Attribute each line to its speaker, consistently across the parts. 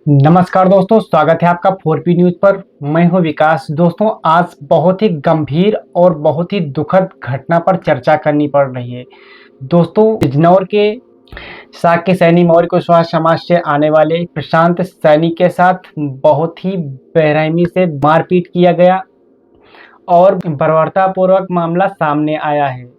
Speaker 1: नमस्कार दोस्तों, स्वागत है आपका 4P न्यूज पर। मैं हूं विकास। दोस्तों, आज बहुत ही गंभीर और बहुत ही दुखद घटना पर चर्चा करनी पड़ रही है। दोस्तों, बिजनौर के शाक्य सैनी मौर्य कुशवाहा समाज से आने वाले प्रशांत सैनी के साथ बहुत ही बेरहमी से मारपीट किया गया और बर्बरतापूर्वक मामला सामने आया है।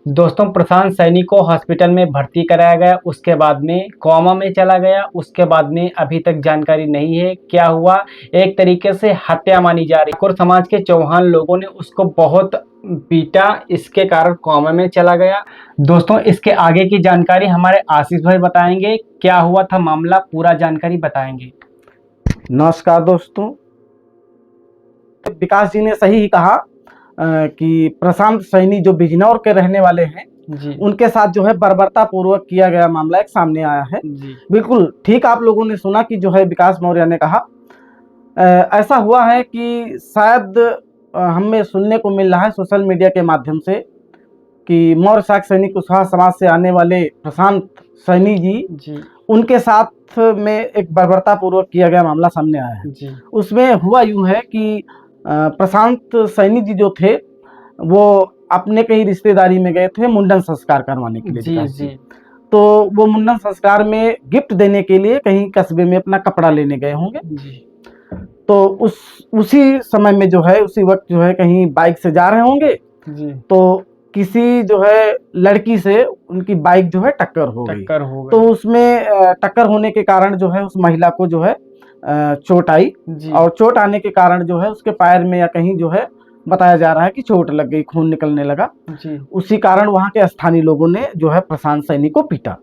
Speaker 1: दोस्तों, प्रशांत सैनी को हॉस्पिटल में भर्ती कराया गया, उसके बाद में कोमा में चला गया। उसके बाद में अभी तक जानकारी नहीं है क्या हुआ। एक तरीके से हत्या मानी जा रही। ठाकुर समाज के चौहान लोगों ने उसको बहुत पीटा, इसके कारण कोमा में चला गया। दोस्तों, इसके आगे की जानकारी हमारे आशीष भाई बताएंगे। क्या हुआ था मामला, पूरा जानकारी बताएंगे।
Speaker 2: नमस्कार दोस्तों, विकास जी ने सही ही कहा कि प्रशांत सैनी जो बिजनौर के रहने वाले हैं
Speaker 1: जी
Speaker 2: उनके साथ जो है बर्बरता पूर्वक किया गया मामला एक सामने आया है।
Speaker 1: जी
Speaker 2: बिल्कुल ठीक आप लोगों ने सुना कि जो है विकास मौर्य ने कहा। ऐसा हुआ है कि शायद हमें सुनने को मिल रहा है सोशल मीडिया के माध्यम से कि मौर्य शाक्य सैनी कुशवाहा समाज से आने वाले प्रशांत सैनी जी उनके साथ में एक बर्बरता पूर्वक किया गया मामला सामने आया है।
Speaker 1: जी
Speaker 2: उसमें हुआ यूं है कि प्रशांत सैनी जी जो थे वो अपने कहीं रिश्तेदारी में गए थे मुंडन संस्कार करवाने के लिए।
Speaker 1: जी
Speaker 2: तो वो मुंडन संस्कार में गिफ्ट देने के लिए कहीं कस्बे में अपना कपड़ा लेने गए होंगे।
Speaker 1: जी
Speaker 2: तो उसी समय में जो है उसी वक्त जो है कहीं बाइक से जा रहे होंगे
Speaker 1: जी
Speaker 2: तो किसी जो है लड़की से उनकी बाइक जो है टक्कर हो गई। तो उसमें टक्कर होने के कारण जो है उस महिला को जो है चोट आई और चोट आने के कारण जो है उसके पैर में या कहीं जो है बताया जा रहा है कि चोट लग गई, खून निकलने लगा। उसी कारण वहां के स्थानीय लोगों ने जो है प्रशांत सैनी को पीटा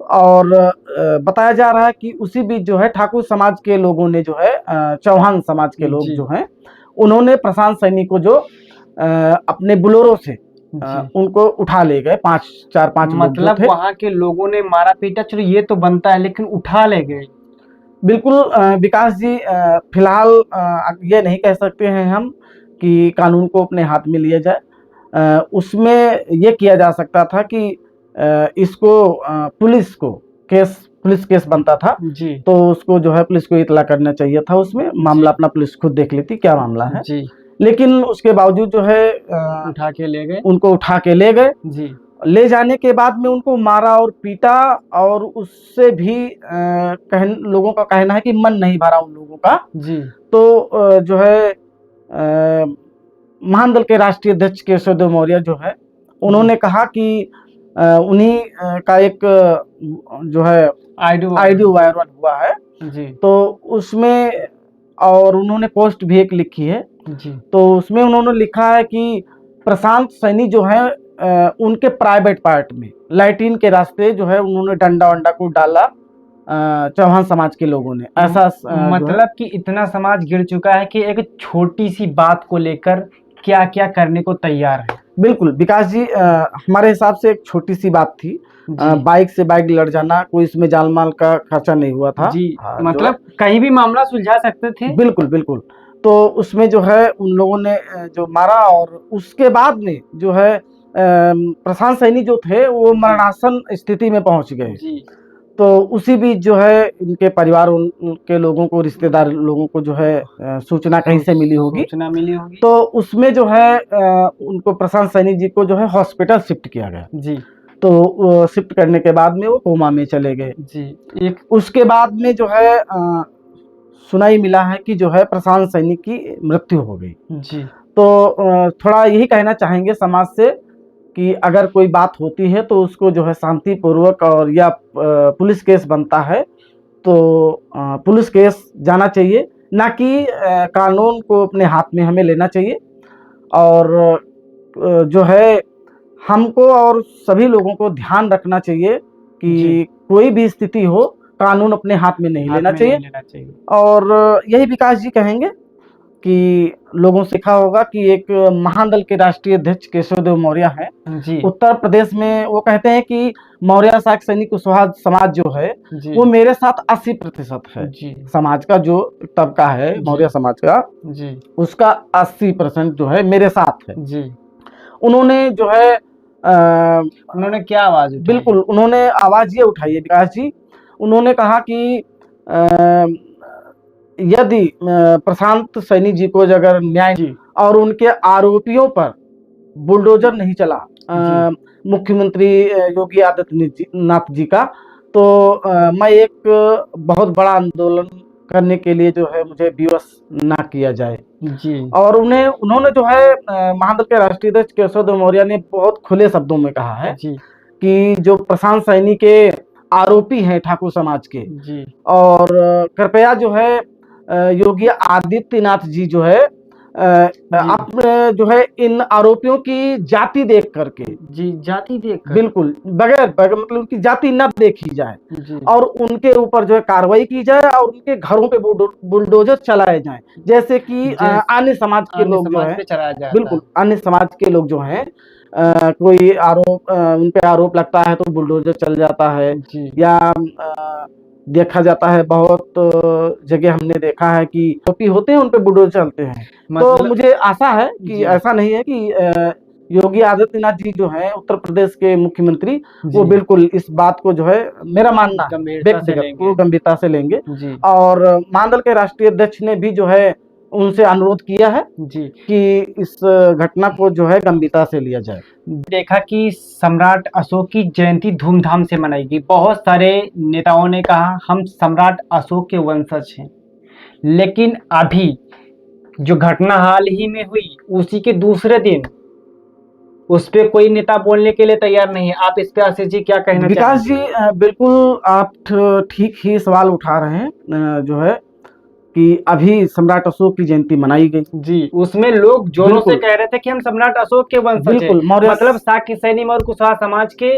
Speaker 2: और बताया जा रहा है कि उसी बीच जो है ठाकुर समाज के लोगों ने जो है चौहान समाज के लोग जो हैं उन्होंने प्रशांत सैनी को जो अपने बुलोरो से उनको उठा ले गए। चार पांच
Speaker 1: मतलब वहां के लोगों ने मारा पीटा, चलो ये तो बनता है, लेकिन उठा ले गए।
Speaker 2: बिल्कुल विकास जी, फिलहाल ये नहीं कह सकते हैं हम कि कानून को अपने हाथ में लिया जाए। उसमें ये किया जा सकता था कि इसको पुलिस केस बनता था जी। तो उसको जो है पुलिस को इतला करना चाहिए था। उसमें मामला अपना पुलिस खुद देख लेती क्या मामला है जी। लेकिन उसके बावजूद जो है
Speaker 1: उठा के ले गए,
Speaker 2: उनको उठा के ले गए जी। ले जाने के बाद में उनको मारा और पीटा और उससे भी लोगों का कहना है कि मन नहीं भरा उन लोगों का जी। तो जो है महान दल के राष्ट्रीय अध्यक्ष केशवदेव मौर्य जो है उन्होंने कहा कि उन्हीं का एक जो है आईडी वायरल हुआ है जी। तो उसमें और उन्होंने पोस्ट भी एक लिखी है जी। तो उसमें उन्होंने लिखा है कि प्रशांत सैनी जो है उनके प्राइवेट पार्ट में लैट्रिन के रास्ते जो है उन्होंने डंडा वंडा को डाला चौहान समाज के लोगों ने। ऐसा
Speaker 1: मतलब कि इतना समाज गिर चुका है कि एक छोटी सी बात को लेकर क्या क्या करने को तैयार है।
Speaker 2: बिल्कुल विकास जी, हमारे हिसाब से एक छोटी सी बात थी। बाइक से बाइक लड़ जाना, कोई इसमें जान माल का खर्चा नहीं हुआ था जी।
Speaker 1: मतलब कहीं भी मामला सुलझा सकते थे।
Speaker 2: बिल्कुल बिल्कुल। तो उसमें जो है उन लोगों ने जो मारा और उसके बाद में जो है प्रशांत सैनी जो थे वो मरणासन स्थिति में पहुंच गए जी। तो उसी बीच जो है इनके परिवार उनके लोगों को, रिश्तेदार लोगों को जो है सूचना कहीं से मिली होगी। तो उसमें जो है उनको प्रशांत सैनी जी को जो है हॉस्पिटल शिफ्ट किया गया जी। तो शिफ्ट करने के बाद में वो कोमा में चले गए जी। उसके बाद में जो है सुनाई मिला है कि जो है प्रशांत सैनी की मृत्यु हो गई जी। तो थोड़ा यही कहना चाहेंगे समाज से कि अगर कोई बात होती है तो उसको जो है शांतिपूर्वक और या पुलिस केस बनता है तो पुलिस केस जाना चाहिए, ना कि कानून को अपने हाथ में हमें लेना चाहिए। और जो है हमको और सभी लोगों को ध्यान रखना चाहिए कि कोई भी स्थिति हो कानून अपने हाथ में नहीं लेना चाहिए। और यही विकास जी कहेंगे कि लोगों से देखा होगा कि एक महान दल के राष्ट्रीय अध्यक्ष केशवदेव मौर्य हैं उत्तर प्रदेश में। वो कहते हैं कि मौर्य शाक्य सैनी कुशवाहा समाज जो है वो मेरे साथ 80% है जी। समाज का जो तबका है मौर्य समाज का जी, उसका 80% जो है मेरे साथ है जी। उन्होंने जो है
Speaker 1: उन्होंने क्या आवाज उठाई?
Speaker 2: बिल्कुल उन्होंने आवाज ये उठाई है विकास जी। उन्होंने कहा कि अ, यदि प्रशांत सैनी जी को अगर न्याय
Speaker 1: जी
Speaker 2: और उनके आरोपियों पर बुलडोजर नहीं चला मुख्यमंत्री योगी आदित्यनाथ जी का, तो मैं एक बहुत बड़ा आंदोलन करने के लिए जो है मुझे विवश ना किया जाए।
Speaker 1: जी
Speaker 2: और उन्होंने जो है महादल के राष्ट्रीय अध्यक्ष केशव देव मौर्य ने बहुत खुले शब्दों में कहा है
Speaker 1: जी
Speaker 2: कि जो प्रशांत सैनी के आरोपी हैं ठाकुर समाज के,
Speaker 1: जी
Speaker 2: और कृपया जो है योगी आदित्यनाथ जी जो है आप जो है इन आरोपियों की जाति देख करके,
Speaker 1: जी जाति देख कर,
Speaker 2: बिल्कुल बगैर मतलब उनकी जाति न देखी जाए
Speaker 1: जी
Speaker 2: और उनके ऊपर जो है कार्रवाई की जाए और उनके घरों पे बुलडोजर चलाए जाएं, जैसे कि अन्य समाज के लोग जो है,
Speaker 1: चलाया जाता
Speaker 2: बिल्कुल अन्य समाज के लोग जो हैं कोई आरोप उन पे आरोप लगता है तो बुलडोजर चल जाता है,
Speaker 1: जी
Speaker 2: या देखा जाता है बहुत जगह हमने देखा है कि आरोपी होते हैं उन पे बुलडोजर चलते हैं। तो मुझे आशा है कि ऐसा नहीं है कि योगी आदित्यनाथ जी जो हैं उत्तर प्रदेश के मुख्यमंत्री, वो बिल्कुल इस बात को जो है मेरा मानना व्यक्तिगत वो गंभीरता से लेंगे।
Speaker 1: जी
Speaker 2: और महादल के राष्ट्रीय अध्यक्ष ने भी जो है उनसे अनुरोध किया है
Speaker 1: जी
Speaker 2: कि इस घटना को जो है गंभीरता से लिया जाए।
Speaker 1: देखा कि सम्राट अशोक की जयंती धूमधाम से मनाई गई। बहुत सारे नेताओं ने कहा हम सम्राट अशोक के वंशज हैं, लेकिन अभी जो घटना हाल ही में हुई उसी के दूसरे दिन उस पे कोई नेता बोलने के लिए तैयार नहीं है। आप इस पे आशीष जी क्या कहना
Speaker 2: विकास जी बिल्कुल आप ठीक ही सवाल उठा रहे हैं, जो है कि अभी सम्राट अशोक की जयंती मनाई गई
Speaker 1: जी, उसमें लोग जोरों से कह रहे थे कि हम सम्राट अशोक के वंशज हैं, मतलब शाक्य सैनी और कुशवाहा समाज के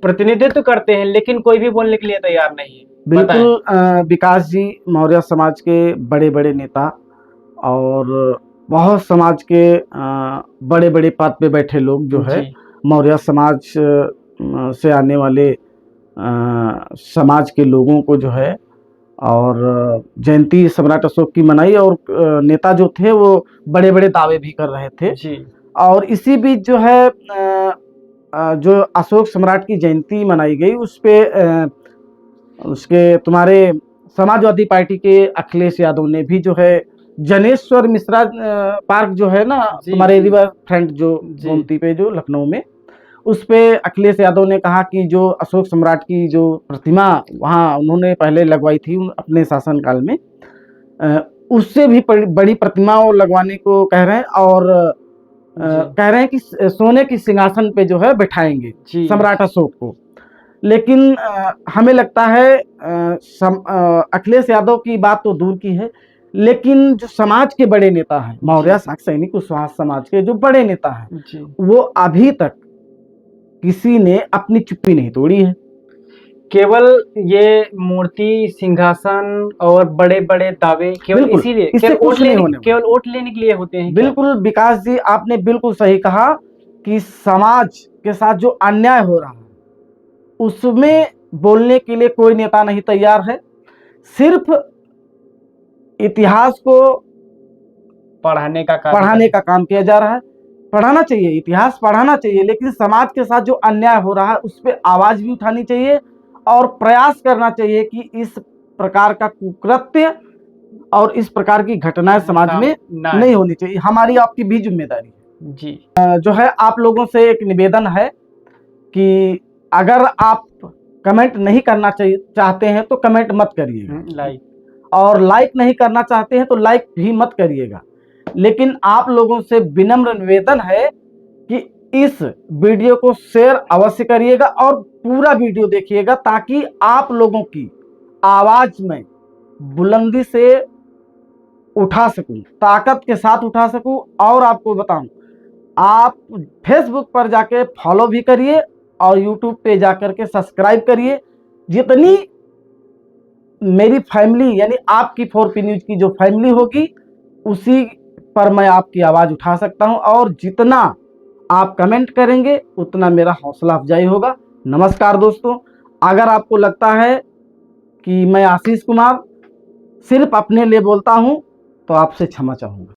Speaker 1: प्रतिनिधित्व करते हैं, लेकिन कोई भी बोलने के लिए तैयार नहीं है।
Speaker 2: बिल्कुल विकास जी मौर्य समाज के बड़े बड़े नेता और बहुत समाज के बड़े बड़े पद पे बैठे लोग जो है मौर्य समाज से आने वाले समाज के लोगों को जो है और जयंती सम्राट अशोक की मनाई, और नेता जो थे वो बड़े बड़े दावे भी कर रहे थे
Speaker 1: जी। और
Speaker 2: इसी बीच जो है जो अशोक सम्राट की जयंती मनाई गई उस पे उसके तुम्हारे समाजवादी पार्टी के अखिलेश यादव ने भी जो है जनेश्वर मिश्रा पार्क जो है ना तुम्हारे रिवर फ्रंट जो गोमती पे जो लखनऊ में, उस पे अखिलेश यादव ने कहा कि जो अशोक सम्राट की जो प्रतिमा वहाँ उन्होंने पहले लगवाई थी अपने शासनकाल में, उससे भी बड़ी प्रतिमा वो लगवाने को कह रहे हैं, और कह रहे हैं कि सोने की सिंहासन पे जो है बिठाएंगे सम्राट अशोक को। लेकिन हमें लगता है अखिलेश यादव की बात तो दूर की है, लेकिन जो समाज के बड़े नेता हैं मौर्य शाक्य सैनी कुशवाहा समाज के जो बड़े नेता हैं वो अभी तक किसी ने अपनी चुप्पी नहीं तोड़ी है।
Speaker 1: केवल ये मूर्ति सिंहासन और बड़े बड़े दावे केवल इसीलिए केवल वोट लेने के लिए होते हैं।
Speaker 2: बिल्कुल विकास जी आपने बिल्कुल सही कहा कि समाज के साथ जो अन्याय हो रहा है उसमें बोलने के लिए कोई नेता नहीं तैयार है। सिर्फ इतिहास को पढ़ाने का काम किया जा रहा है। पढ़ाना चाहिए, इतिहास पढ़ाना चाहिए, लेकिन समाज के साथ जो अन्याय हो रहा है उस पर आवाज भी उठानी चाहिए और प्रयास करना चाहिए कि इस प्रकार का कुकृत्य और इस प्रकार की घटनाएं समाज में नहीं होनी चाहिए। हमारी आपकी भी जिम्मेदारी है जी। जो है आप लोगों से एक निवेदन है कि अगर आप कमेंट नहीं करना चाहते हैं तो कमेंट मत करिएगा, और लाइक नहीं करना चाहते हैं तो लाइक भी मत करिएगा, लेकिन आप लोगों से विनम्र निवेदन है कि इस वीडियो को शेयर अवश्य करिएगा और पूरा वीडियो देखिएगा ताकि आप लोगों की आवाज में बुलंदी से उठा सकूं, ताकत के साथ उठा सकूं। और आपको बताऊं, आप फेसबुक पर जाके फॉलो भी करिए और यूट्यूब पे जाकर के सब्सक्राइब करिए। जितनी मेरी फैमिली यानी आपकी 4P न्यूज की जो फैमिली होगी उसी पर मैं आपकी आवाज उठा सकता हूं, और जितना आप कमेंट करेंगे उतना मेरा हौसला अफजाई होगा। नमस्कार दोस्तों, अगर आपको लगता है कि मैं आशीष कुमार सिर्फ अपने लिए बोलता हूं तो आपसे क्षमा चाहूंगा।